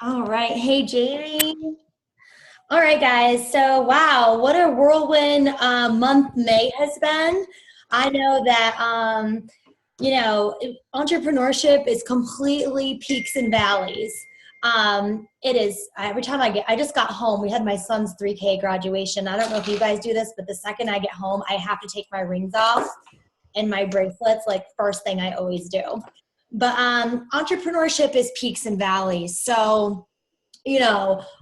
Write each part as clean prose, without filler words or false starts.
All right. Hey, Jamie. All right, guys. So, wow, what a whirlwind month May has been. I know that, entrepreneurship is completely peaks and valleys. It is every time I just got home. We had my son's 3K graduation. I don't know if you guys do this, but the second I get home, I have to take my rings off and my bracelets, like first thing I always do. But entrepreneurship is peaks and valleys. So,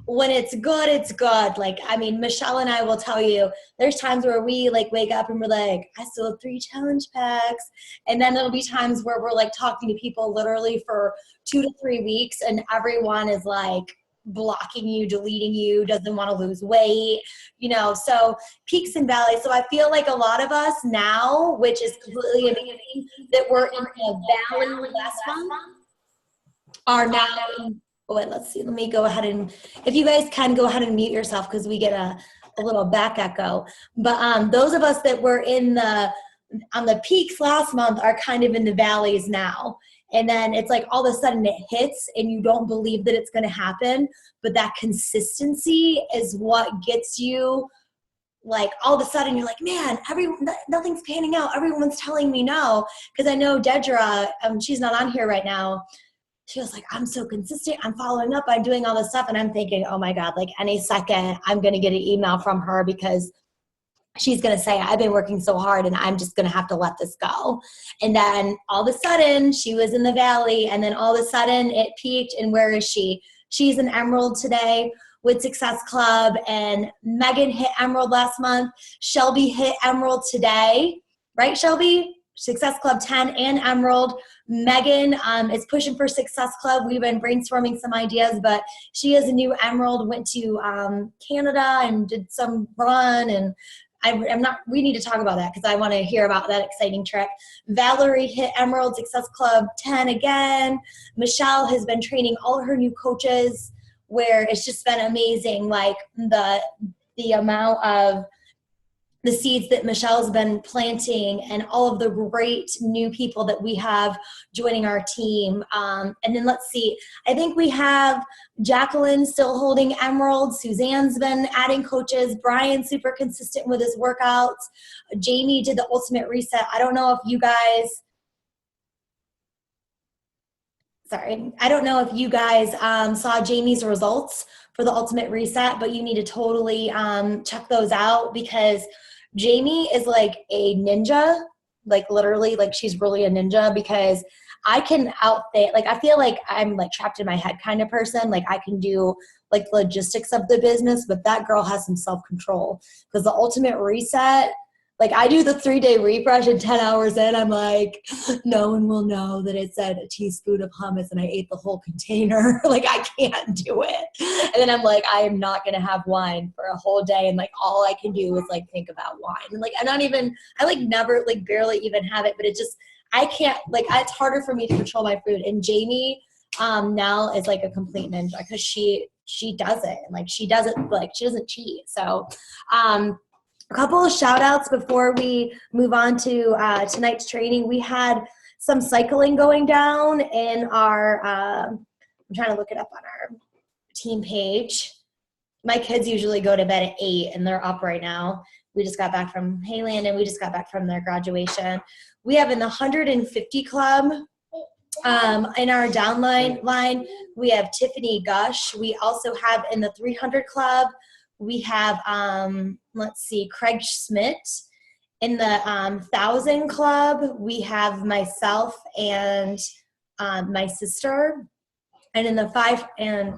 when it's good, it's good. Like, I mean, Michelle and I will tell you, there's times where we like wake up and we're like, I still have 3 challenge packs. And then there'll be times where we're like talking to people literally for 2 to 3 weeks and everyone is like blocking you, deleting you, doesn't want to lose weight, so peaks and valleys. So I feel like a lot of us now, which is completely amazing that we're in a valley last month, are now wait, let's see. Let me go ahead and, if you guys can go ahead and mute yourself because we get a little back echo. But those of us that were on the peaks last month are kind of in the valleys now. And then it's like all of a sudden it hits and you don't believe that it's going to happen. But that consistency is what gets you, like, all of a sudden you're like, man, nothing's panning out. Everyone's telling me no. Because I know Dedra, she's not on here right now. She was like, I'm so consistent. I'm following up. I'm doing all this stuff. And I'm thinking, oh my God, like any second I'm going to get an email from her because she's going to say, I've been working so hard and I'm just going to have to let this go. And then all of a sudden she was in the valley and then all of a sudden it peaked. And where is she? She's an Emerald today with Success Club, and Megan hit Emerald last month. Shelby hit Emerald today, right, Shelby? Success Club 10 and Emerald. Megan is pushing for Success Club. We've been brainstorming some ideas, but she is a new Emerald, went to Canada and did some run, and we need to talk about that because I want to hear about that exciting trip. Valerie hit Emerald, Success Club 10 again. Michelle has been training all her new coaches, where it's just been amazing, like the amount of the seeds that Michelle's been planting and all of the great new people that we have joining our team. And then let's see, I think we have Jacqueline still holding Emerald. Suzanne's been adding coaches. Brian's super consistent with his workouts. Jamie did the Ultimate Reset. I don't know if you guys saw Jamie's results for the Ultimate Reset, but you need to totally check those out because Jamie is like a ninja, like literally, like she's really a ninja because I can outthink, like I feel like I'm like trapped in my head kind of person. Like I can do like logistics of the business, but that girl has some self-control because the Ultimate Reset, like I do the 3-day refresh and 10 hours in, I'm like, no one will know that it said a teaspoon of hummus and I ate the whole container. Like I can't do it. And then I'm like, I am not going to have wine for a whole day. And like, all I can do is like think about wine. And like, I like never, like barely even have it, but it just, I can't, like, it's harder for me to control my food. And Jamie now is like a complete ninja because she does it. And like, she does it, like she doesn't cheat. So, a couple of shout outs before we move on to tonight's training. We had some cycling going down in our, I'm trying to look it up on our team page. My kids usually go to bed at 8 and they're up right now. We just got back from Hayland and we just got back from their graduation. We have in the 150 club in our downline line, we have Tiffany Gush. We also have in the 300 club, we have, let's see, Craig Schmidt. In the 1,000 club, we have myself and my sister. And in the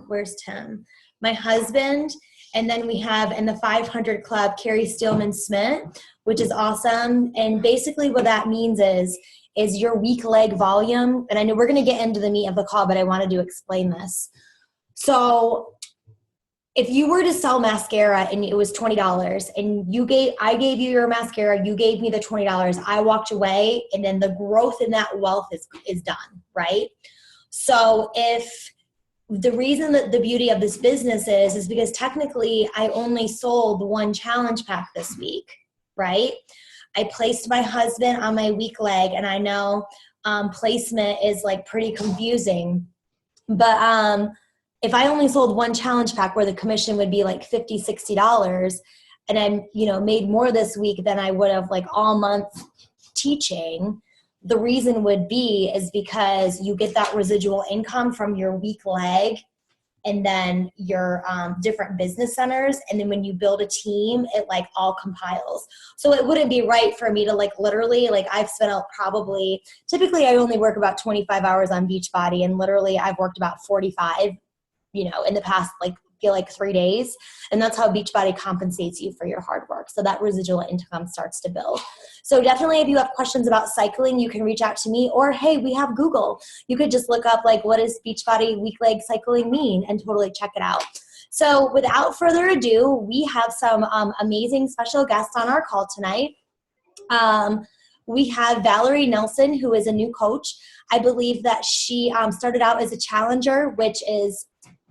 where's Tim? My husband. And then we have in the 500 club, Carrie Steelman Smith, which is awesome. And basically what that means is your weak leg volume. And I know we're going to get into the meat of the call, but I wanted to explain this. So if you were to sell mascara and it was $20 and I gave you your mascara, you gave me the $20, I walked away, and then the growth in that wealth is done, right? So if the reason that the beauty of this business is because technically I only sold 1 challenge pack this week, right? I placed my husband on my weak leg, and I know placement is like pretty confusing, but if I only sold one challenge pack where the commission would be like $50, $60, and I, made more this week than I would have like all month teaching, the reason would be is because you get that residual income from your weak leg and then your different business centers. And then when you build a team, it like all compiles. So it wouldn't be right for me to like literally, like I've spent out typically I only work about 25 hours on Beachbody, and literally I've worked about 45, in the past, feel like 3 days. And that's how Beachbody compensates you for your hard work. So that residual income starts to build. So definitely, if you have questions about cycling, you can reach out to me, or hey, we have Google. You could just look up like, what does Beachbody weak leg cycling mean, and totally check it out. So without further ado, we have some amazing special guests on our call tonight. We have Valerie Nelson, who is a new coach. I believe that she started out as a challenger, which is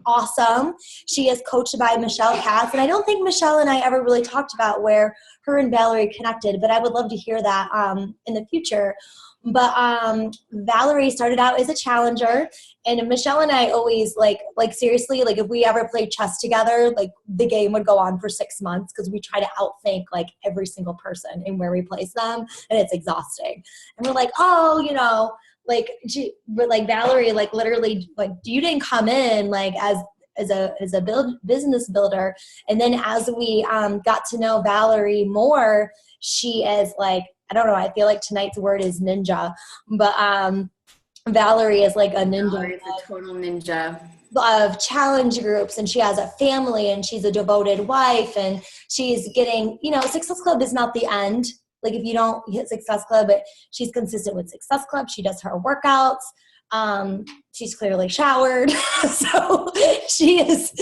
awesome. She is coached by Michelle Katz, and I don't think Michelle and I ever really talked about where her and Valerie connected, but I would love to hear that in the future. But Valerie started out as a challenger, and Michelle and I always like seriously, like if we ever played chess together, like the game would go on for 6 months because we try to outthink like every single person and where we place them, and it's exhausting. And we're like, but Valerie, like literally, like you didn't come in like as a business builder. And then as we got to know Valerie more, she is like, I don't know, I feel like tonight's word is ninja, but Valerie is like a ninja. Valerie is a total ninja of challenge groups, and she has a family, and she's a devoted wife, and she's getting, Success Club is not the end. Like if you don't hit Success Club, but she's consistent with Success Club. She does her workouts. She's clearly showered. So she is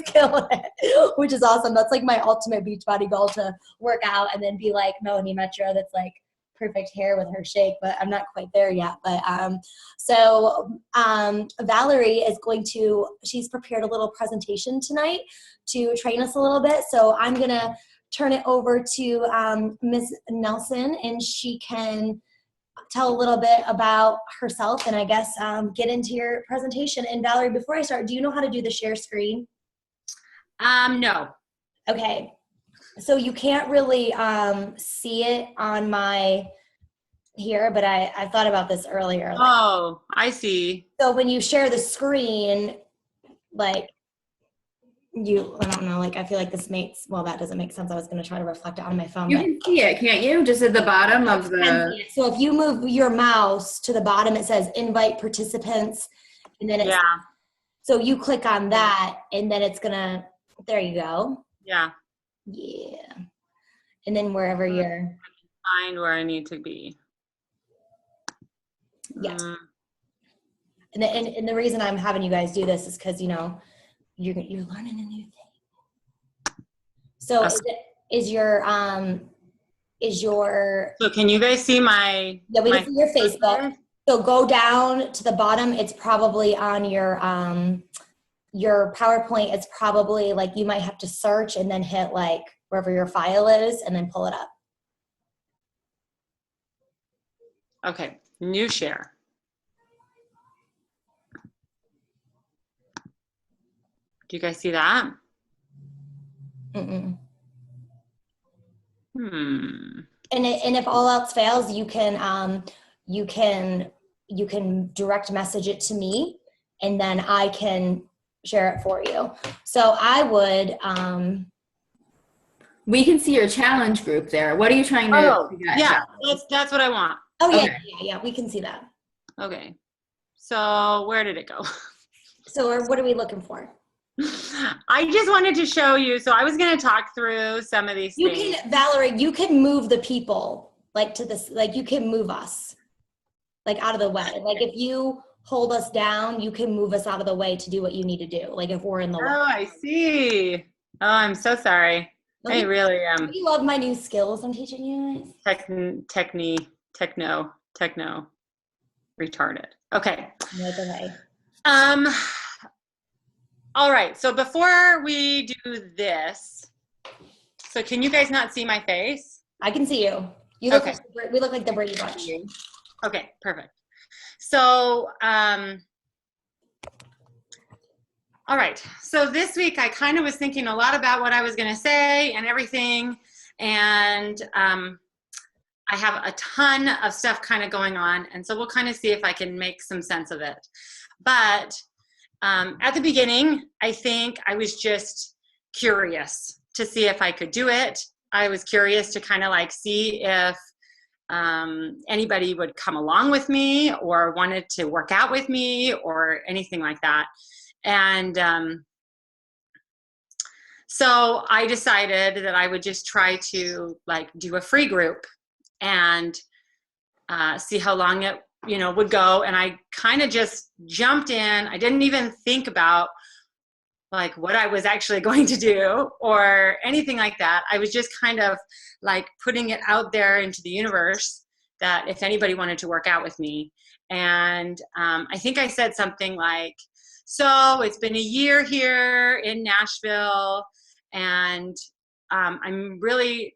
killing it, which is awesome. That's like my ultimate Beachbody goal, to work out and then be like Melanie Metro, that's like perfect hair with her shake, but I'm not quite there yet. But Valerie is she's prepared a little presentation tonight to train us a little bit. So I'm going to turn it over to Ms. Nelson, and she can tell a little bit about herself, and I guess get into your presentation. And Valerie, before I start, do you know how to do the share screen? No. Okay. So you can't really see it on my here, but I thought about this earlier. Oh, I see. So when you share the screen, like I don't know, like I feel like that doesn't make sense. I was going to try to reflect it on my phone. You can see it, can't you? Just at the bottom of the... So if you move your mouse to the bottom, it says invite participants, and then so you click on that, and then it's gonna, there you go. Yeah. And then wherever you're... Find where I need to be. Yes. And the reason I'm having you guys do this is because, you're learning a new thing. So is your so can you guys see my... Yeah, we can see your Facebook. So go down to the bottom. It's probably on your PowerPoint. It's probably like you might have to search and then hit like wherever your file is and then pull it up. Okay, new share. Do you guys see that? Mm-mm. And if all else fails, you can direct message it to me, and then I can share it for you. So I would. We can see your challenge group there. What are you trying to get? Yeah, that's what I want. Oh yeah, yeah, we can see that. Okay. So where did it go? So what are we looking for? I just wanted to show you. So I was going to talk through some of these things. Valerie, you can move the people like to this, like you can move us like out of the way. Like if you hold us down, you can move us out of the way to do what you need to do. Like if we're in the way. Oh, I see. Oh, I'm so sorry. I really am. You love my new skills I'm teaching you. Techno, retarded. Okay. That's okay. All right. So before we do this, so can you guys not see my face? I can see you. You look we look like the Brady Bunch. Okay, perfect. So All right. So this week I kind of was thinking a lot about what I was going to say and everything. And I have a ton of stuff kind of going on. And so we'll kind of see if I can make some sense of it. But at the beginning, I think I was just curious to see if I could do it. I was curious to kind of like see if anybody would come along with me or wanted to work out with me or anything like that. And so I decided that I would just try to like do a free group and see how long it would go. And I kind of just jumped in. I didn't even think about like what I was actually going to do or anything like that. I was just kind of like putting it out there into the universe that if anybody wanted to work out with me. And I think I said something like, so it's been a year here in Nashville, and I'm really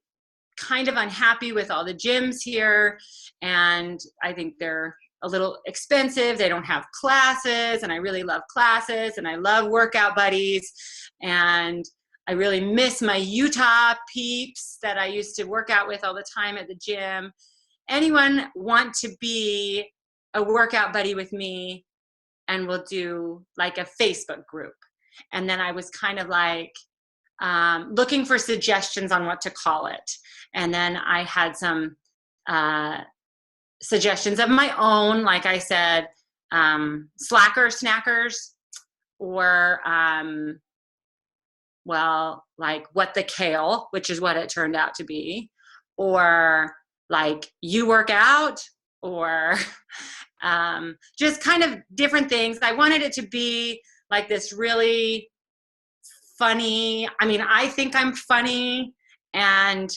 kind of unhappy with all the gyms here, and I think they're a little expensive. They don't have classes, and I really love classes, and I love workout buddies, and I really miss my Utah peeps that I used to work out with all the time at the gym. Anyone want to be a workout buddy with me? And we'll do like a Facebook group. And then I was kind of like looking for suggestions on what to call it. And then I had some suggestions of my own, like I said, slacker snackers, or well, like what the kale, which is what it turned out to be, or like you work out, or just kind of different things. I wanted it to be like this really funny. I mean, I think I'm funny, and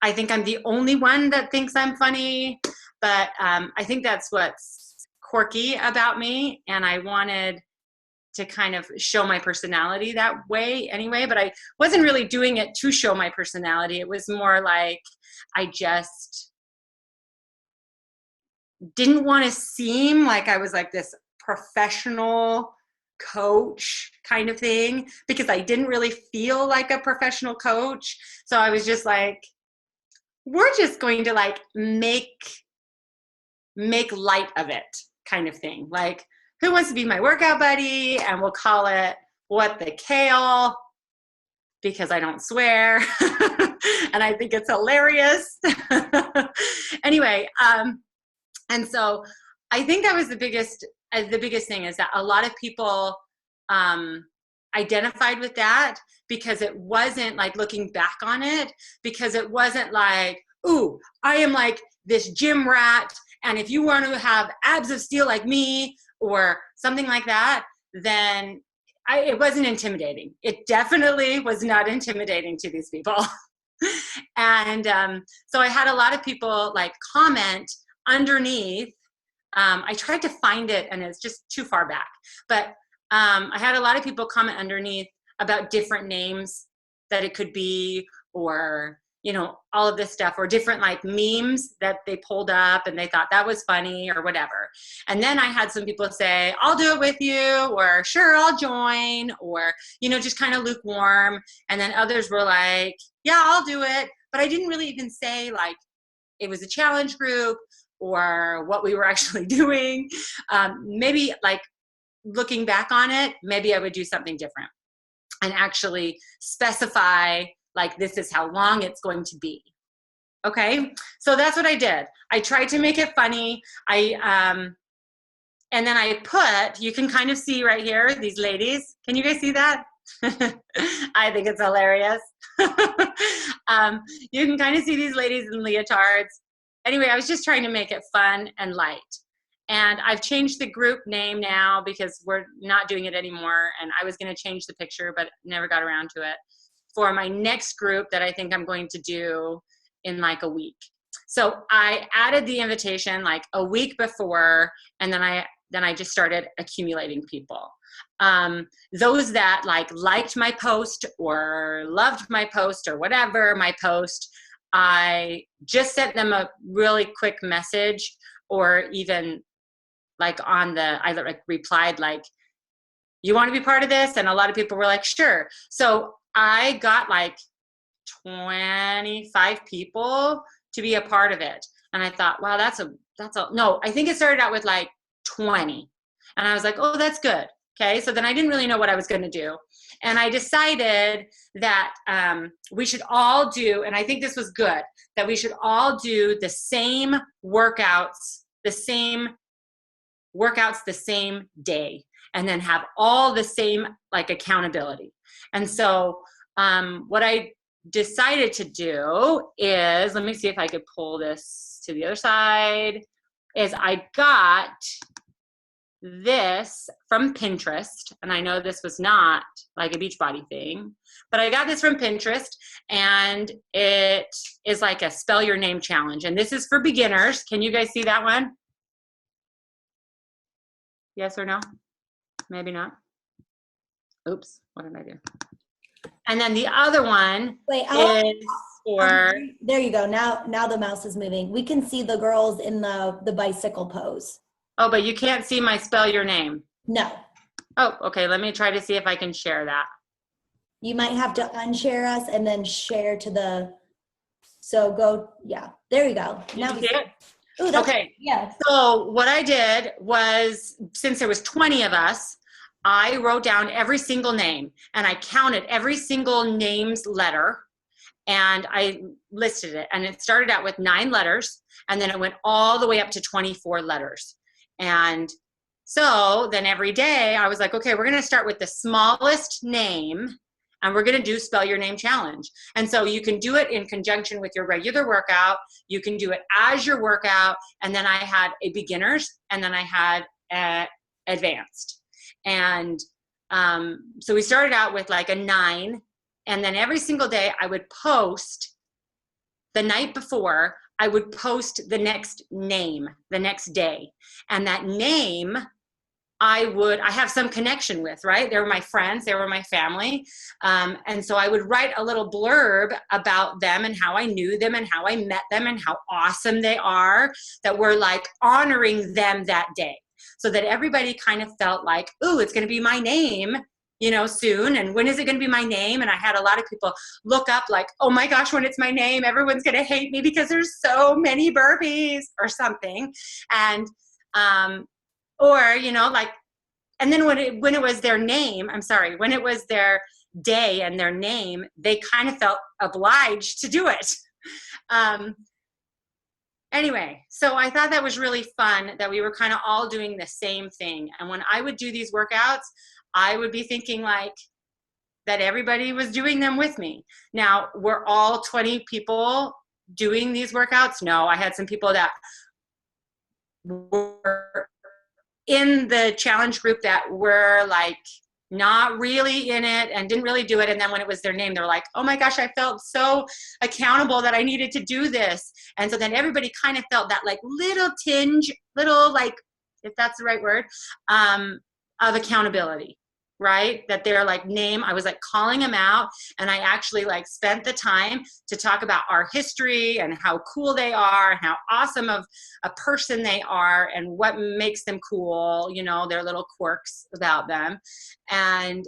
I think I'm the only one that thinks I'm funny, but I think that's what's quirky about me, and I wanted to kind of show my personality that way anyway, but I wasn't really doing it to show my personality. It was more like I just didn't want to seem like I was like this professional coach kind of thing, because I didn't really feel like a professional coach. So I was just like, we're just going to like make light of it kind of thing. Like, who wants to be my workout buddy? And we'll call it What the Kale, because I don't swear. And I think it's hilarious. Anyway, and so I think that was the biggest thing, is that a lot of people identified with that, because it wasn't like, looking back on it, because it wasn't like, ooh, I am like this gym rat, and if you want to have abs of steel like me or something like that, then it wasn't intimidating. It definitely was not intimidating to these people. And so I had a lot of people like comment underneath. I tried to find it, and it's just too far back, but I had a lot of people comment underneath about different names that it could be, or all of this stuff, or different like memes that they pulled up and they thought that was funny or whatever. And then I had some people say, I'll do it with you, or sure, I'll join, or just kind of lukewarm. And then others were like, yeah, I'll do it. But I didn't really even say like it was a challenge group or what we were actually doing. Maybe like looking back on it, maybe I would do something different and actually specify like, this is how long it's going to be. Okay, so that's what I did. I tried to make it funny. And then I put, you can kind of see right here, these ladies. Can you guys see that? I think it's hilarious. You can kind of see these ladies in leotards. Anyway, I was just trying to make it fun and light. And I've changed the group name now, because we're not doing it anymore. And I was going to change the picture, but never got around to it, for my next group that I think I'm going to do in like a week. So I added the invitation like a week before, and then I just started accumulating people. Those that like liked my post or loved my post or whatever my post, I just sent them a really quick message, or even like I like replied like, you want to be part of this? And a lot of people were like, sure. So I got like 25 people to be a part of it. And I thought, wow, no, I think it started out with like 20. And I was like, oh, that's good. Okay. So then I didn't really know what I was going to do. And I decided that we should all do, and I think this was good, that we should all do the same workouts the same day, and then have all the same like accountability. And so what I decided to do is, let me see if I could pull this to the other side, is I got this from Pinterest. And I know this was not like a Beachbody thing, but I got this from Pinterest, and it is like a spell your name challenge. And this is for beginners. Can you guys see that one? Yes or no? Maybe not. Oops, what did I do? And then the other one is for... There you go. Now the mouse is moving. We can see the girls in the bicycle pose. Oh, but you can't see my spell your name. No. Oh, okay. Let me try to see if I can share that. You might have to unshare us and then share to the, so go, yeah, there you go. Now you see it? Ooh, okay. Yeah. So what I did was, since there was 20 of us, I wrote down every single name, and I counted every single name's letter, and I listed it. And it started out with 9 letters, and then it went all the way up to 24 letters. And so then every day I was like, okay, we're going to start with the smallest name, and we're going to do spell your name challenge. And so you can do it in conjunction with your regular workout. You can do it as your workout. And then I had a beginners, and then I had advanced. And so we started out with like a 9, and then every single day I would post the night before, I would post the next name the next day. And that name I have some connection with, right? They were my friends, they were my family. And so I would write a little blurb about them and how I knew them and how I met them and how awesome they are, that we're like honoring them that day. So that everybody kind of felt like, ooh, it's going to be my name, soon. And when is it going to be my name? And I had a lot of people look up like, oh my gosh, when it's my name, everyone's going to hate me because there's so many burpees or something. And, and then when it was their name, when it was their day and their name, they kind of felt obliged to do it. Anyway, so I thought that was really fun that we were kind of all doing the same thing. And when I would do these workouts, I would be thinking like that everybody was doing them with me. Now, were all 20 people doing these workouts? No, I had some people that were in the challenge group that were like not really in it and didn't really do it. And then when it was their name, they were like, oh my gosh, I felt so accountable that I needed to do this. And so then everybody kind of felt that like little tinge, like, if that's the right word, of accountability, right? That they're like name, I was like calling them out, and I actually like spent the time to talk about our history and how cool they are and how awesome of a person they are and what makes them cool, their little quirks about them. And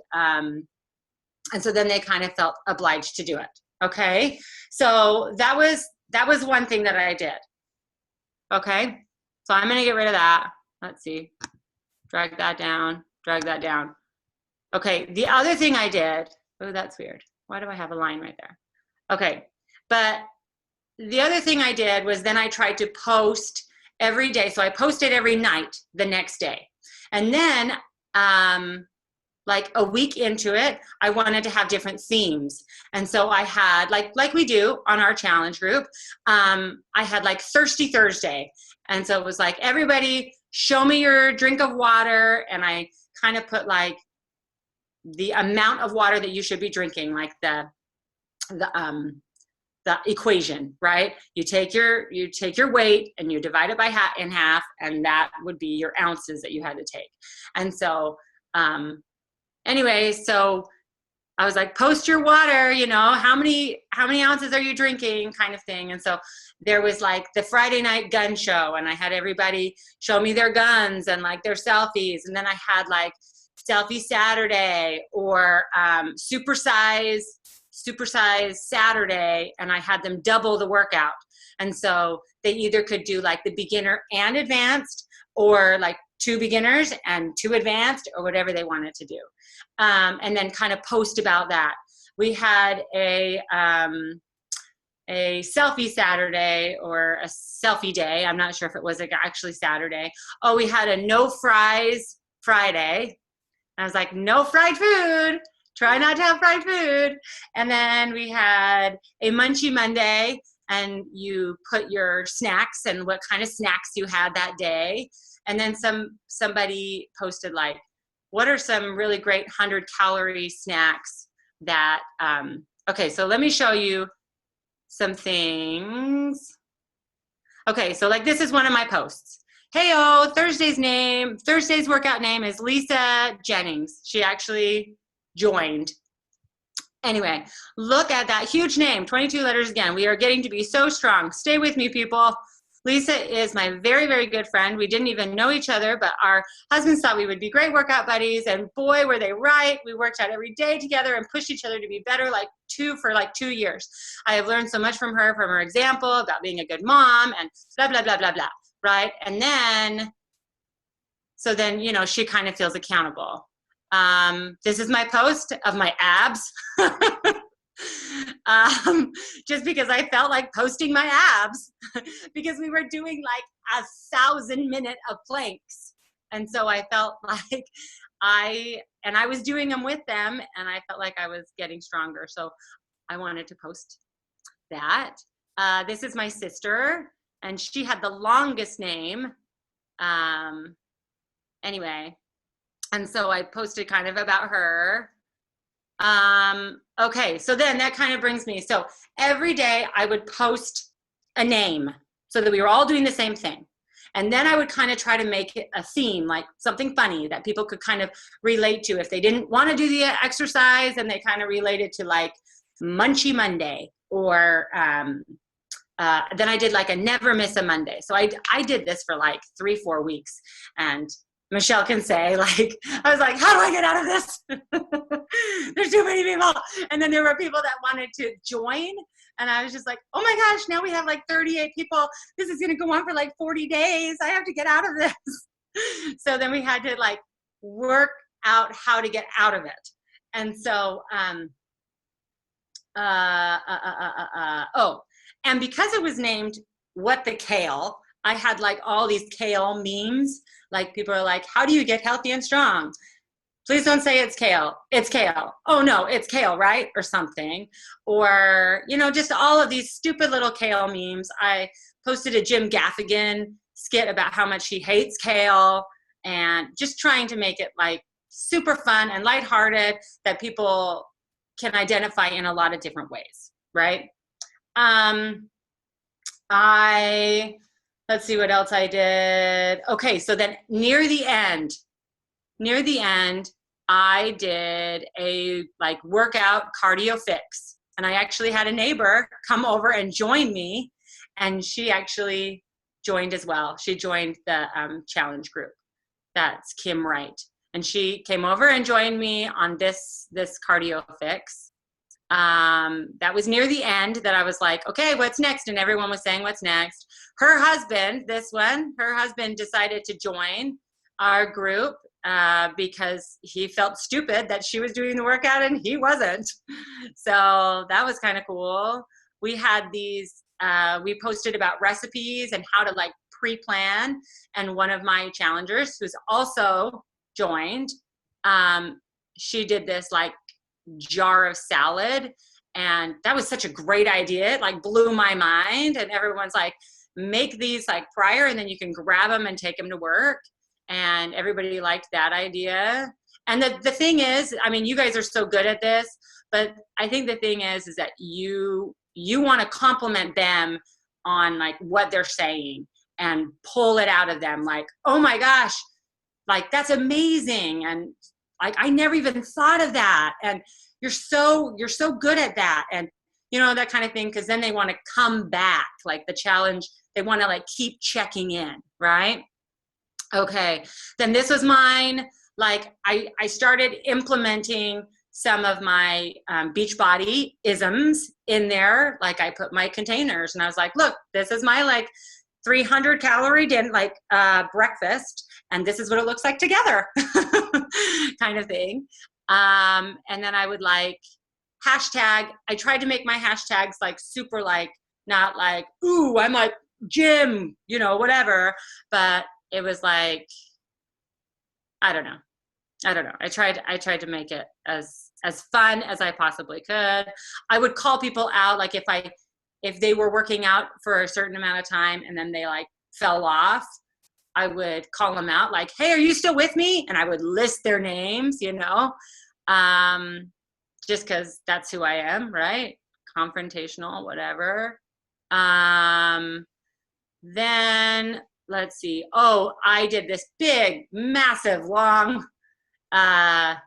so then they kind of felt obliged to do it. Okay. So that was one thing that I did. Okay. So I'm going to get rid of that. Let's see. Drag that down. Okay, the other thing I did, oh, that's weird. Why do I have a line right there? Okay, but the other thing I did was then I tried to post every day. So I posted every night the next day. And then like a week into it, I wanted to have different themes. And so I had, like we do on our challenge group, I had like Thirsty Thursday. And so it was like, everybody show me your drink of water. And I kind of put like the amount of water that you should be drinking, like the equation, right? You take your weight and you divide it in half, and that would be your ounces that you had to take. And so, anyway, so I was like, post your water, how many ounces are you drinking, kind of thing. And so there was like the Friday night gun show, and I had everybody show me their guns and like their selfies. And then I had like selfie Saturday, or supersize Saturday, and I had them double the workout. And so they either could do like the beginner and advanced, or like 2 beginners and 2 advanced, or whatever they wanted to do. And then kind of post about that. We had a selfie Saturday, or a selfie day. I'm not sure if it was actually Saturday. Oh, we had a no fries Friday. I was like, no fried food. Try not to have fried food. And then we had a Munchie Monday, and you put your snacks and what kind of snacks you had that day. And then somebody posted like, what are some really great 100-calorie snacks that, okay, so let me show you some things. Okay, so like this is one of my posts. Hey-oh, Thursday's workout name is Lisa Jennings. She actually joined. Anyway, look at that huge name, 22 letters again. We are getting to be so strong. Stay with me, people. Lisa is my very, very good friend. We didn't even know each other, but our husbands thought we would be great workout buddies, and boy, were they right. We worked out every day together and pushed each other to be better for 2 years. I have learned so much from her example about being a good mom and blah, blah, blah, blah, blah, right? And then, so then, you know, she kind of feels accountable. This is my post of my abs. Just because I felt like posting my abs because we were doing like 1,000 minutes of planks. And so I felt like I was doing them with them, and I felt like I was getting stronger. So I wanted to post that. This is my sister, and she had the longest name. Anyway, and so I posted kind of about her. Okay, so then that kind of brings me, so every day I would post a name so that we were all doing the same thing. And then I would kind of try to make it a theme, like something funny that people could kind of relate to. If they didn't want to do the exercise, and they kind of related to like Munchie Monday, or then I did like a never miss a Monday. So I did this for like 3-4 weeks, and Michelle can say, like, I was like, how do I get out of this? There's too many people. And then there were people that wanted to join. And I was just like, oh my gosh, now we have like 38 people. This is going to go on for like 40 days. I have to get out of this. So then we had to like work out how to get out of it. And so, and because it was named What the Kale, I had like all these kale memes. Like people are like, how do you get healthy and strong? Please don't say it's kale. It's kale. Oh no, it's kale, right? Or something. Or, you know, just all of these stupid little kale memes. I posted a Jim Gaffigan skit about how much he hates kale, and just trying to make it like super fun and lighthearted that people can identify in a lot of different ways, right? Let's see what else I did. Okay, so then near the end, I did a like workout cardio fix. And I actually had a neighbor come over and join me, and she actually joined as well. She joined the challenge group. That's Kim Wright. And she came over and joined me on this cardio fix. That was near the end that I was like, okay, what's next? And everyone was saying, what's next? Her husband decided to join our group because he felt stupid that she was doing the workout and he wasn't. So that was kind of cool. We had these, we posted about recipes and how to like pre-plan. And one of my challengers, who's also joined, she did this like jar of salad, and that was such a great idea. It like blew my mind, and everyone's like, make these like prior and then you can grab them and take them to work. And everybody liked that idea. And the thing is, I mean, you guys are so good at this, but I think the thing is that you want to compliment them on like what they're saying and pull it out of them. Like, oh my gosh, like that's amazing. And like, I never even thought of that. And you're so good at that. And you know, that kind of thing. Cause then they want to come back, like the challenge, they want to like keep checking in. Right. Okay. Then this was mine. like I started implementing some of my Beachbody isms in there. Like I put my containers and I was like, look, this is my like 300 calorie breakfast, and this is what it looks like together kind of thing. And then I would like hashtag, I tried to make my hashtags like super like, not like, ooh, I'm like gym, you know, whatever. But it was like, I don't know. I tried to make it as fun as I possibly could. I would call people out, like if they were working out for a certain amount of time and then they like fell off, I would call them out like, hey, are you still with me? And I would list their names, you know, just because that's who I am, right? Confrontational, whatever. Then let's see. Oh, I did this big, massive, long live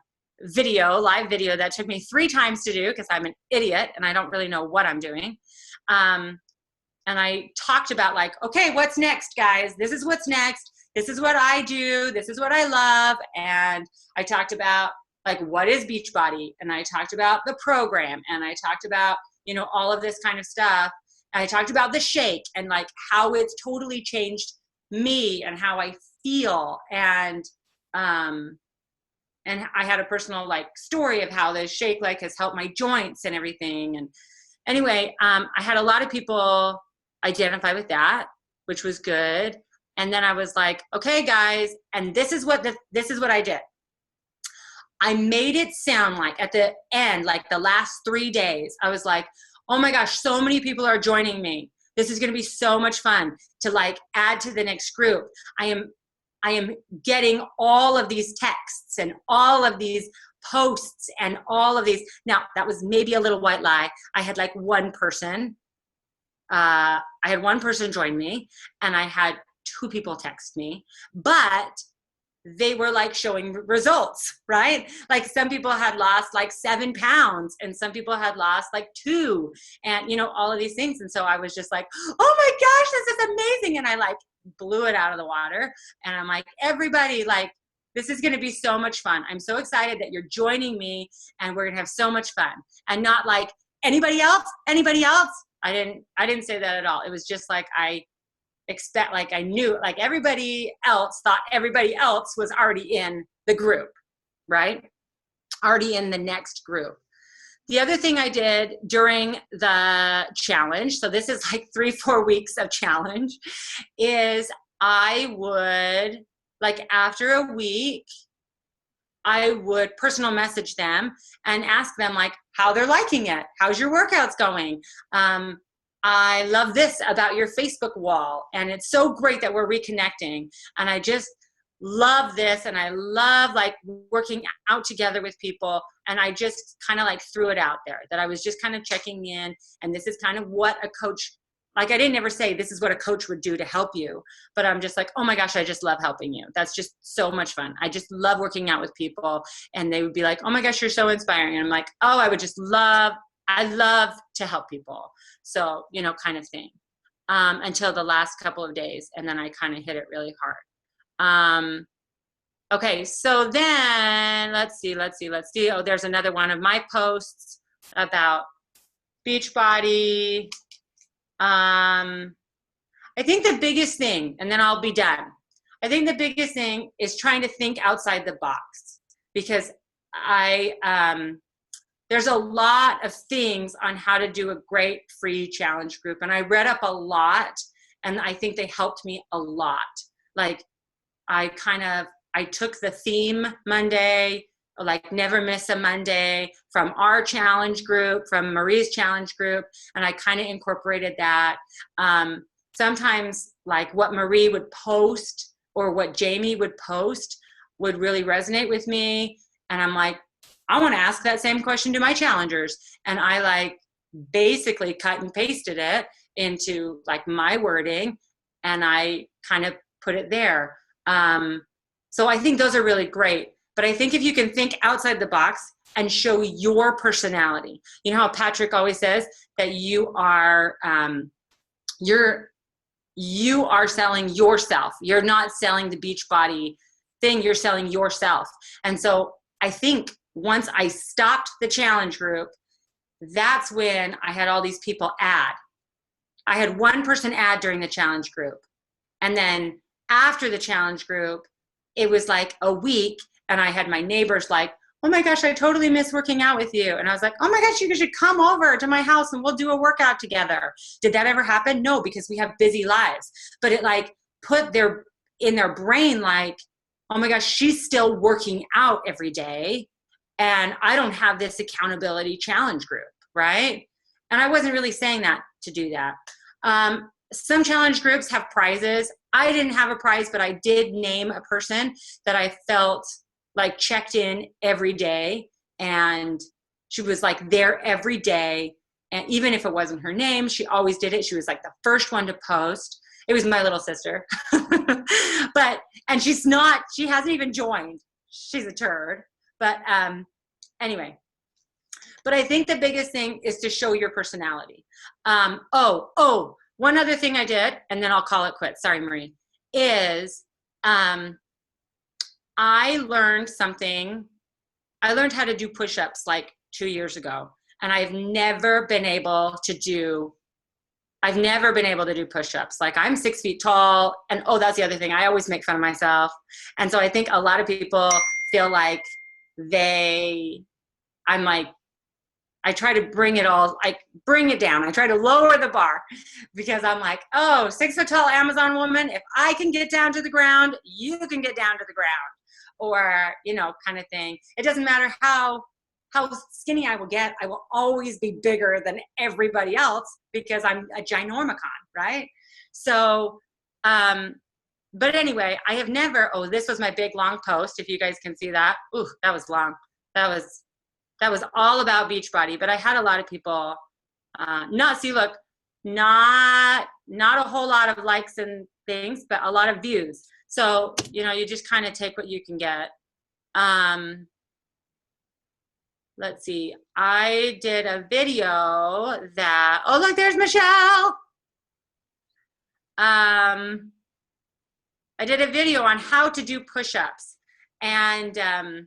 video that took me 3 times to do because I'm an idiot and I don't really know what I'm doing. And I talked about like, okay, what's next, guys? This is what's next. This is what I do. This is what I love. And I talked about like, what is Beachbody? And I talked about the program. And I talked about, you know, all of this kind of stuff. And I talked about the shake and like how it's totally changed me and how I feel. And I had a personal like story of how the shake like has helped my joints and everything. And anyway, I had a lot of people identify with that, which was good. And then I was like, okay, guys, and this is what I did. I made it sound like at the end, like the last 3 days, I was like, oh my gosh, so many people are joining me. This is going to be so much fun to like add to the next group. I am getting all of these texts and all of these posts and all of these. Now, that was maybe a little white lie. I had like one person. I had one person join me and I had 2 people text me, but they were like showing results, right? Like some people had lost like 7 pounds and some people had lost like 2 and, you know, all of these things. And so I was just like, oh my gosh, this is amazing. And I like blew it out of the water. And I'm like, everybody, like, this is going to be so much fun. I'm so excited that you're joining me and we're going to have so much fun. And not like anybody else. I didn't say that at all. It was just like, I knew like everybody else thought everybody else was already in the group, right? Already in the next group. The other thing I did during the challenge, so this is like 3-4 weeks of challenge, is I would, like after a week, I would personal message them and ask them like how they're liking it. How's your workouts going? I love this about your Facebook wall. And it's so great that we're reconnecting. And I just love this. And I love like working out together with people. And I just kind of like threw it out there that I was just kind of checking in. And this is kind of what a coach, like I didn't ever say this is what a coach would do to help you, but I'm just like, oh my gosh, I just love helping you. That's just so much fun. I just love working out with people. And they would be like, oh my gosh, you're so inspiring. And I'm like, oh, I love to help people. So, you know, kind of thing, until the last couple of days. And then I kind of hit it really hard. Okay. So then let's see. Oh, there's another one of my posts about Beachbody. I think the biggest thing, and then I'll be done. I think the biggest thing is trying to think outside the box, because there's a lot of things on how to do a great free challenge group. And I read up a lot and I think they helped me a lot. Like I took the theme Monday, like never miss a Monday, from our challenge group, from Marie's challenge group. And I kind of incorporated that. Sometimes like what Marie would post or what Jamie would post would really resonate with me. And I'm like, I want to ask that same question to my challengers. And I like basically cut and pasted it into like my wording and I kind of put it there. So I think those are really great. But I think if you can think outside the box and show your personality, you know how Patrick always says that you are selling yourself. You're not selling the Beachbody thing, you're selling yourself. And so I think once I stopped the challenge group, that's when I had all these people add. I had one person add during the challenge group. And then after the challenge group, it was like a week, and I had my neighbors like, oh my gosh, I totally miss working out with you. And I was like, oh my gosh, you should come over to my house and we'll do a workout together. Did that ever happen? No, because we have busy lives. But it like put in their brain like, oh my gosh, she's still working out every day, and I don't have this accountability challenge group, right? And I wasn't really saying that to do that. Some challenge groups have prizes. I didn't have a prize, but I did name a person that I felt like checked in every day, and she was like there every day. And even if it wasn't her name, she always did it. She was like the first one to post. It was my little sister. And she hasn't even joined. She's a turd. But anyway, but I think the biggest thing is to show your personality. One other thing I did, and then I'll call it quits. Sorry, Marie, is I learned something. I learned how to do push-ups like 2 years ago, and I've never been able to do push-ups. Like, I'm 6 feet tall, and that's the other thing. I always make fun of myself. And so I think a lot of people feel like I'm like, I try to bring it down. I try to lower the bar, because I'm like, 6 foot tall Amazon woman, if I can get down to the ground, you can get down to the ground, or, kind of thing. It doesn't matter how skinny I will get. I will always be bigger than everybody else because I'm a ginormicon, right? So, but anyway, I have never, this was my big long post. If you guys can see that. Ooh, that was long. That was all about Beachbody, but I had a lot of people, not a whole lot of likes and things, but a lot of views. So, you just kind of take what you can get. Let's see. I did a video that, look, there's Michelle. I did a video on how to do push-ups, and I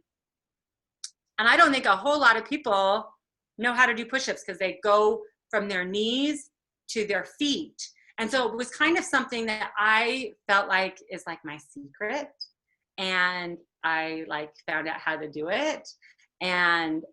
don't think a whole lot of people know how to do push-ups, because they go from their knees to their feet. And so it was kind of something that I felt like is like my secret, and I like found out how to do it. And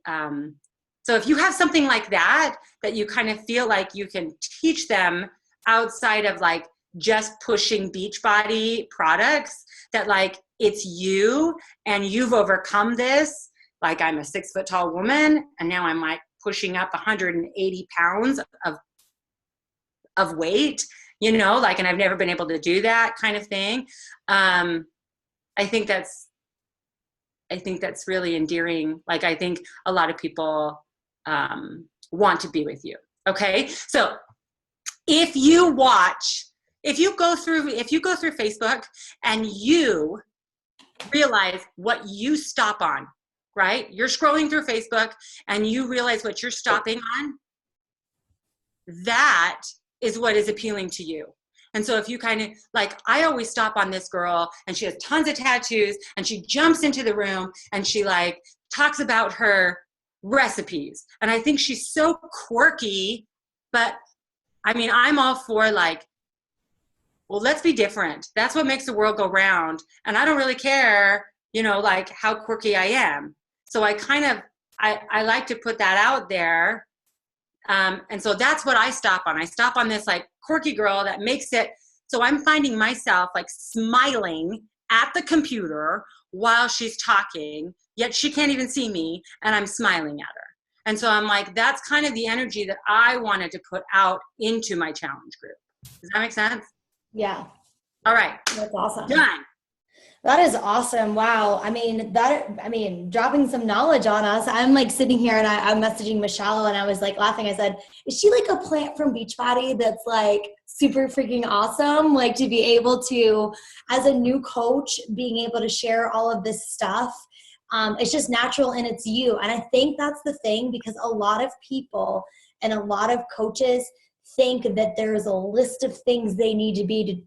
so if you have something like that you kind of feel like you can teach them outside of like just pushing Beachbody products, that like it's you and you've overcome this. Like, I'm a 6 foot tall woman, and now I'm like pushing up 180 pounds of weight, and I've never been able to do that kind of thing. I think that's really endearing. Like, I think a lot of people want to be with you. Okay. So if you go through Facebook and you realize what you stop on, right? You're scrolling through Facebook and you realize what you're stopping on, that is what is appealing to you. And so if you kind of like, I always stop on this girl, and she has tons of tattoos, and she jumps into the room and she like talks about her recipes. And I think she's so quirky, but I mean, I'm all for like, well, let's be different. That's what makes the world go round. And I don't really care, like how quirky I am. So I like to put that out there. And so that's what I stop on. I stop on this like quirky girl that makes it. So I'm finding myself like smiling at the computer while she's talking, yet she can't even see me, and I'm smiling at her. And so I'm like, that's kind of the energy that I wanted to put out into my challenge group. Does that make sense? Yeah. All right. That's awesome. Done. That is awesome. Wow. I mean, dropping some knowledge on us. I'm like sitting here and I'm messaging Michelle, and I was like laughing. I said, is she like a plant from Beachbody that's like super freaking awesome? Like, to be able to, as a new coach, being able to share all of this stuff. It's just natural and it's you. And I think that's the thing, because a lot of people and a lot of coaches think that there's a list of things they need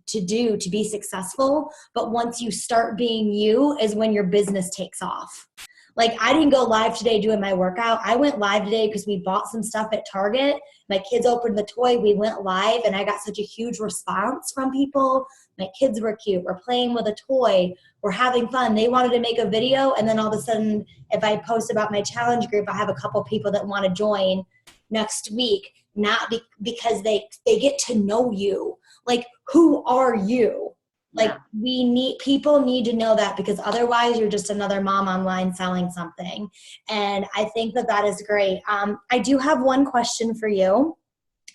to do to be successful. But once you start being you is when your business takes off. Like, I didn't go live today doing my workout. I went live today because we bought some stuff at Target. My kids opened the toy. We went live, and I got such a huge response from people. My kids were cute. We're playing with a toy. We're having fun. They wanted to make a video, and then all of a sudden, if I post about my challenge group, I have a couple people that want to join next week, not because they get to know you. Like, who are you? Like, people need to know that, because otherwise you're just another mom online selling something. And I think that is great. I do have one question for you.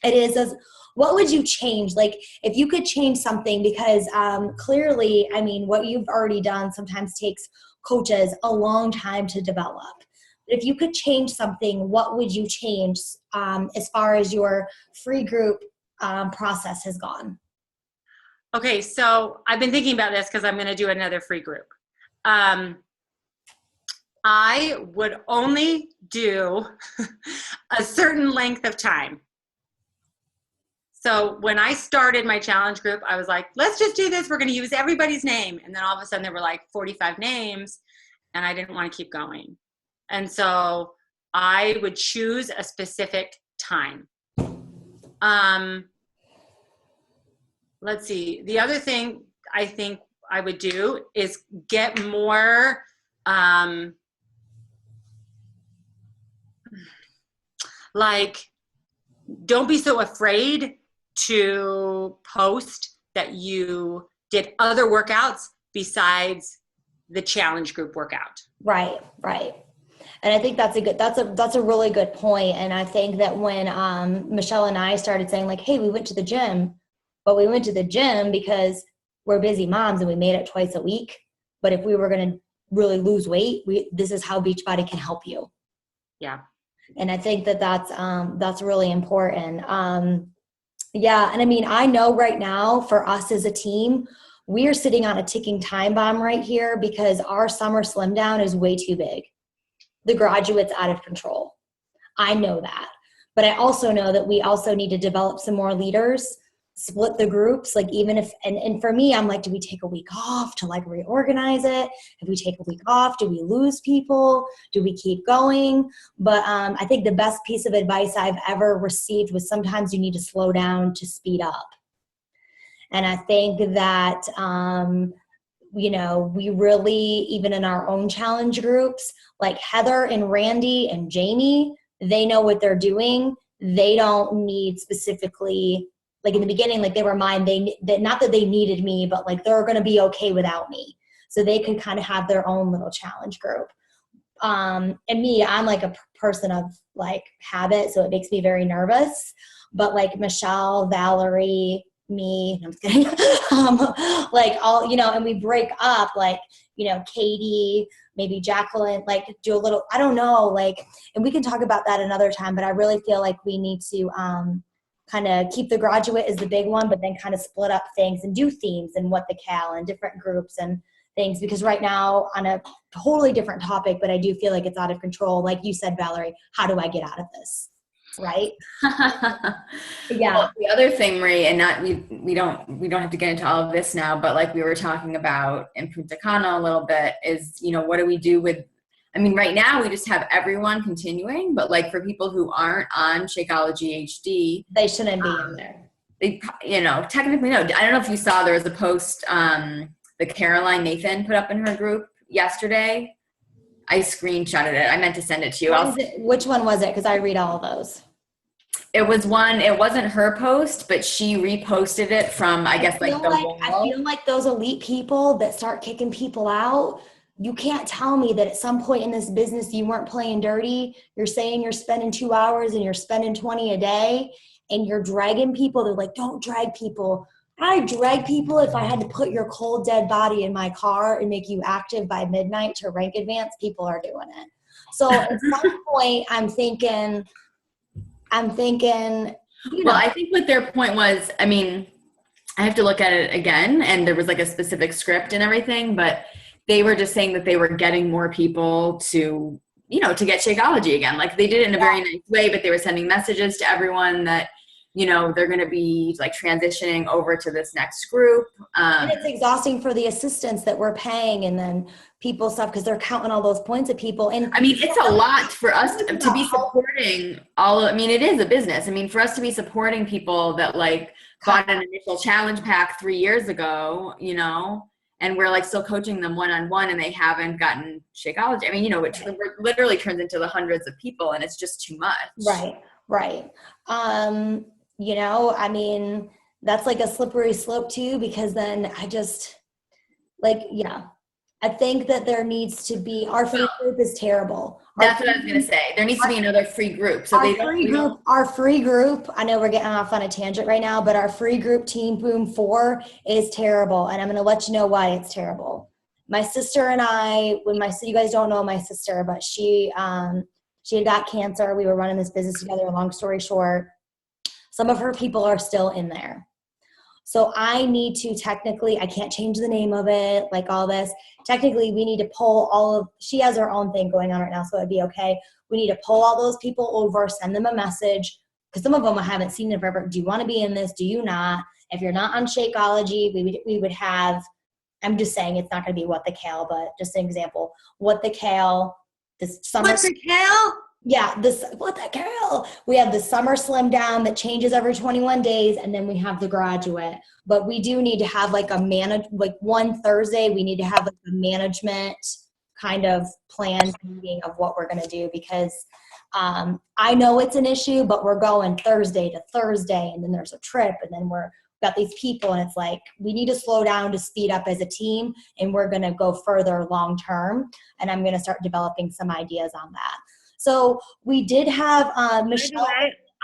It is, what would you change? Like, if you could change something, because clearly, I mean, what you've already done sometimes takes coaches a long time to develop. If you could change something, what would you change as far as your free group process has gone? Okay, so I've been thinking about this because I'm going to do another free group. I would only do a certain length of time. So when I started my challenge group, I was like, let's just do this. We're going to use everybody's name. And then all of a sudden there were like 45 names, and I didn't want to keep going. And so I would choose a specific time. Let's see. The other thing I think I would do is get more, like, don't be so afraid to post that you did other workouts besides the challenge group workout. Right. And I think that's a really good point. And I think that when Michelle and I started saying, like, hey, we went to the gym, but we went to the gym because we're busy moms and we made it twice a week. But if we were going to really lose weight, this is how Beachbody can help you. Yeah. And I think that's really important. Yeah. And I mean, I know right now for us as a team, we are sitting on a ticking time bomb right here because our summer slim down is way too big. The graduate's out of control. I know that. But I also know that we also need to develop some more leaders, split the groups. Like, even if, and for me, I'm like, do we take a week off to like reorganize it? If we take a week off, do we lose people? Do we keep going? But I think the best piece of advice I've ever received was sometimes you need to slow down to speed up. And I think that, we really, even in our own challenge groups, like Heather and Randy and Jamie, they know what they're doing. They don't need specifically, like in the beginning, like they were mine. Not that they needed me, but like they're going to be okay without me. So they could kind of have their own little challenge group. And me, I'm like a person of like habit, so it makes me very nervous. But like Michelle, Valerie, me, I'm just kidding. Like all, and we break up, like, Katie, maybe Jacqueline, like do a little, I don't know, like, and we can talk about that another time, but I really feel like we need to kind of keep the graduate as the big one, but then kind of split up things and do themes and what the Cal and different groups and things, because right now on a totally different topic, but I do feel like it's out of control. Like you said, Valerie, how do I get out of this? Right. Yeah. Well, the other thing, Marie, and not we don't have to get into all of this now, but like we were talking about in Punta Cana a little bit is, what do we do with, I mean, right now we just have everyone continuing, but like for people who aren't on Shakeology HD, they shouldn't be in there. They, technically no. I don't know if you saw, there was a post that Caroline Nathan put up in her group yesterday. I screenshotted it. I meant to send it to you. Which one was it? Because I read all of those. It wasn't her post, but she reposted it from, I guess, like the wall. I feel like those elite people that start kicking people out, you can't tell me that at some point in this business you weren't playing dirty. You're saying you're spending 2 hours and you're spending 20 a day and you're dragging people. They're like, don't drag people. I drag people if I had to put your cold, dead body in my car and make you active by midnight to rank advance. People are doing it. So at some point I'm thinking, Well, I think what their point was, I mean, I have to look at it again, and there was like a specific script and everything, but they were just saying that they were getting more people to, to get Shakeology again. Like they did it in a very nice way, but they were sending messages to everyone that, you know, they're going to be like transitioning over to this next group. And it's exhausting for the assistants that we're paying and then people stuff because they're counting all those points of people. And I mean, it's a lot for us to be supporting I mean, it is a business. I mean, for us to be supporting people that like bought an initial challenge pack 3 years ago, you know, and we're like still coaching them one-on-one and they haven't gotten Shakeology. I mean, you know, it literally turns into the hundreds of people and it's just too much. Right. You know, I mean, that's like a slippery slope too, because then I just like, yeah, I think that there needs to be, our free group is terrible. That's what I was going to say. There needs to be another free group. So our free group, I know we're getting off on a tangent right now, but our free group Team Boom 4 is terrible. And I'm going to let you know why it's terrible. My sister and I, you guys don't know my sister, but she had got cancer. We were running this business together. Long story short, some of her people are still in there. So I need to technically, I can't change the name of it, like all this. Technically, we need to pull she has her own thing going on right now, so it'd be okay. We need to pull all those people over, send them a message, because some of them I haven't seen in forever. Do you want to be in this? Do you not? If you're not on Shakeology, we would have, I'm just saying it's not going to be What the Kale, but just an example. What the Kale, this summer. What the Kale? Yeah, What the Kale. We have the summer slim down that changes every 21 days, and then we have the graduate. But we do need to have like one Thursday, we need to have like a management kind of plan meeting of what we're going to do, because I know it's an issue, but we're going Thursday to Thursday, and then there's a trip, and then we've got these people, and it's like we need to slow down to speed up as a team, and we're going to go further long term, and I'm going to start developing some ideas on that. So we did have Michelle.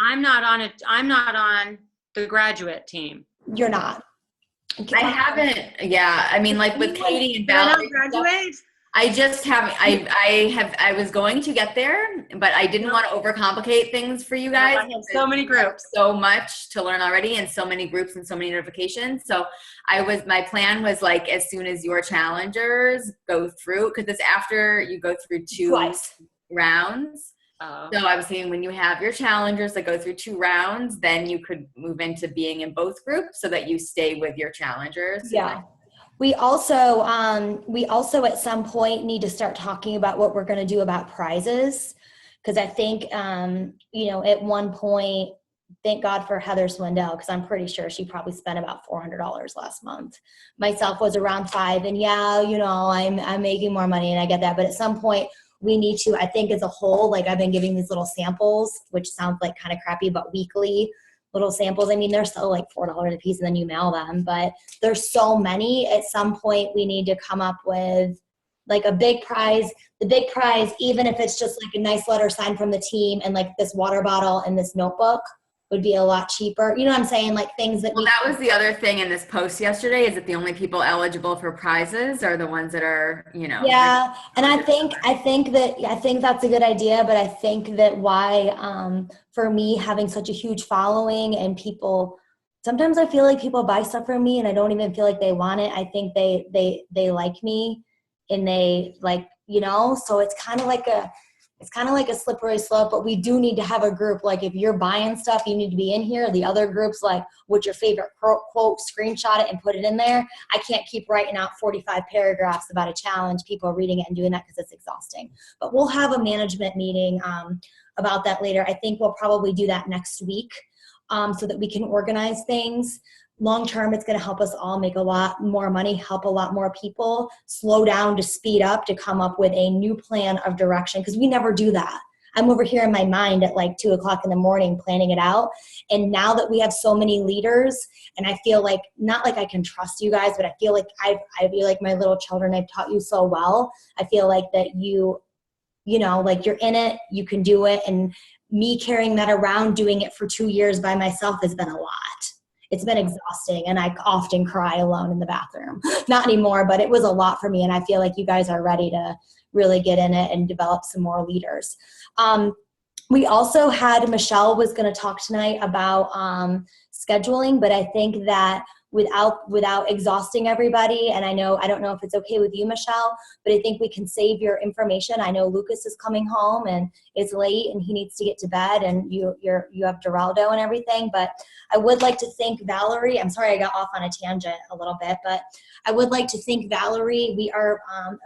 I'm not on it. I'm not on the graduate team. You're not. I haven't. Yeah, I mean, like with Katie and Valerie. Graduate. I just haven't. I was going to get there, but I didn't want to overcomplicate things for you guys. I have so many groups, so much to learn already, and so many groups and so many notifications. So my plan was like, as soon as your challengers go through, because it's after you go through two rounds. So I was saying, when you have your challengers that go through 2 rounds, then you could move into being in both groups so that you stay with your challengers. Yeah. We also at some point need to start talking about what we're going to do about prizes. Because I think, you know, at one point, thank God for Heather Swindell, because I'm pretty sure she probably spent about $400 last month. Myself was around $5, and yeah, you know, I'm making more money and I get that. But at some point, we need to, I think as a whole, like I've been giving these little samples, which sounds like kind of crappy, but weekly little samples. I mean, they're still like $4 a piece and then you mail them, but there's so many. At some point we need to come up with like a big prize. The big prize, even if it's just like a nice letter signed from the team and like this water bottle and this notebook, would be a lot cheaper. You know what I'm saying? Like things that that was the other thing in this post yesterday, is that the only people eligible for prizes are the ones that are, you know. Yeah. And I think that's a good idea, but I think that why, for me, having such a huge following and people, sometimes I feel like people buy stuff from me and I don't even feel like they want it. I think they like me and they like, you know, so it's kind of like a slippery slope, but we do need to have a group. Like if you're buying stuff, you need to be in here. The other groups, like what's your favorite quote, screenshot it and put it in there. I can't keep writing out 45 paragraphs about a challenge, people reading it and doing that because it's exhausting. But we'll have a management meeting about that later. I think we'll probably do that next week so that we can organize things. Long term, it's going to help us all make a lot more money, help a lot more people, slow down to speed up, to come up with a new plan of direction, because we never do that. I'm over here in my mind at like 2 o'clock in the morning planning it out. And now that we have so many leaders, and I feel like, not like I can trust you guys, but I feel like I feel like my little children, I've taught you so well. I feel like that you know, like you're in it, you can do it. And me carrying that around, doing it for 2 years by myself has been a lot. It's been exhausting, and I often cry alone in the bathroom. Not anymore, but it was a lot for me, and I feel like you guys are ready to really get in it and develop some more leaders. We also had, Michelle was going to talk tonight about scheduling, but I think that without exhausting everybody. And I don't know if it's okay with you, Michelle, but I think we can save your information. I know Lucas is coming home and it's late and he needs to get to bed, and you have Geraldo and everything. But I would like to thank Valerie. I'm sorry I got off on a tangent a little bit, but I would like to thank Valerie. We are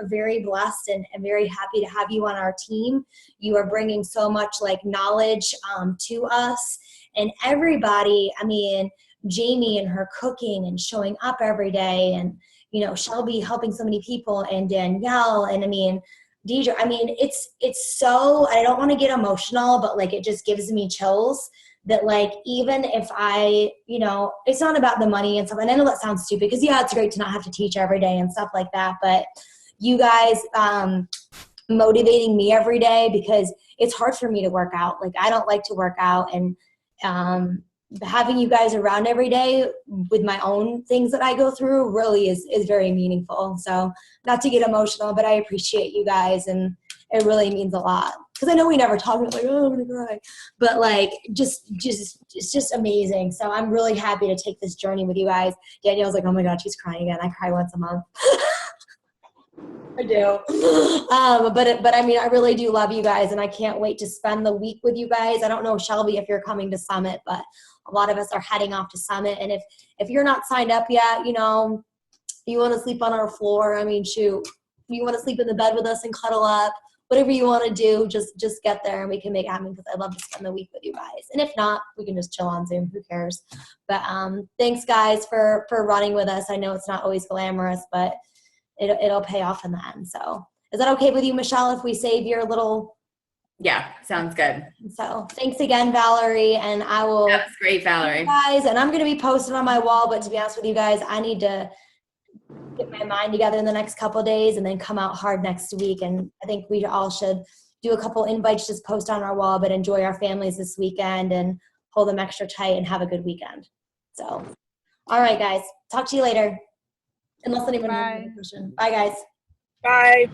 very blessed and very happy to have you on our team. You are bringing so much like knowledge to us, and everybody, I mean, Jamie and her cooking and showing up every day, and Shelby helping so many people, and Danielle, and I mean Deidre. I mean, it's so, I don't want to get emotional, but like it just gives me chills that like even if I, it's not about the money and stuff. And I know that sounds stupid because yeah, it's great to not have to teach every day and stuff like that, but you guys motivating me every day, because it's hard for me to work out. Like I don't like to work out, and having you guys around every day with my own things that I go through really is very meaningful. So not to get emotional, but I appreciate you guys, and it really means a lot. Because I know we never talk about like, oh, I'm gonna cry, but like just it's just amazing. So I'm really happy to take this journey with you guys. Danielle's like, oh my God, she's crying again. I cry once a month. I do. But I mean, I really do love you guys, and I can't wait to spend the week with you guys. I don't know, Shelby, if you're coming to Summit, but a lot of us are heading off to Summit. And if you're not signed up yet, you want to sleep on our floor. I mean, shoot, you want to sleep in the bed with us and cuddle up, whatever you want to do, just get there and we can make it happen, because I'd love to spend the week with you guys. And if not, we can just chill on Zoom. Who cares? But thanks, guys, for running with us. I know it's not always glamorous, but it'll pay off in the end. So is that okay with you, Michelle, if we save your little? Yeah, sounds good. So thanks again, Valerie, and I will. That was great, Valerie. Guys, and I'm going to be posted on my wall, but to be honest with you guys, I need to get my mind together in the next couple of days and then come out hard next week. And I think we all should do a couple invites, just post on our wall, but enjoy our families this weekend and hold them extra tight and have a good weekend. So, all right, guys, talk to you later. Unless anyone has a question. Bye, guys. Bye.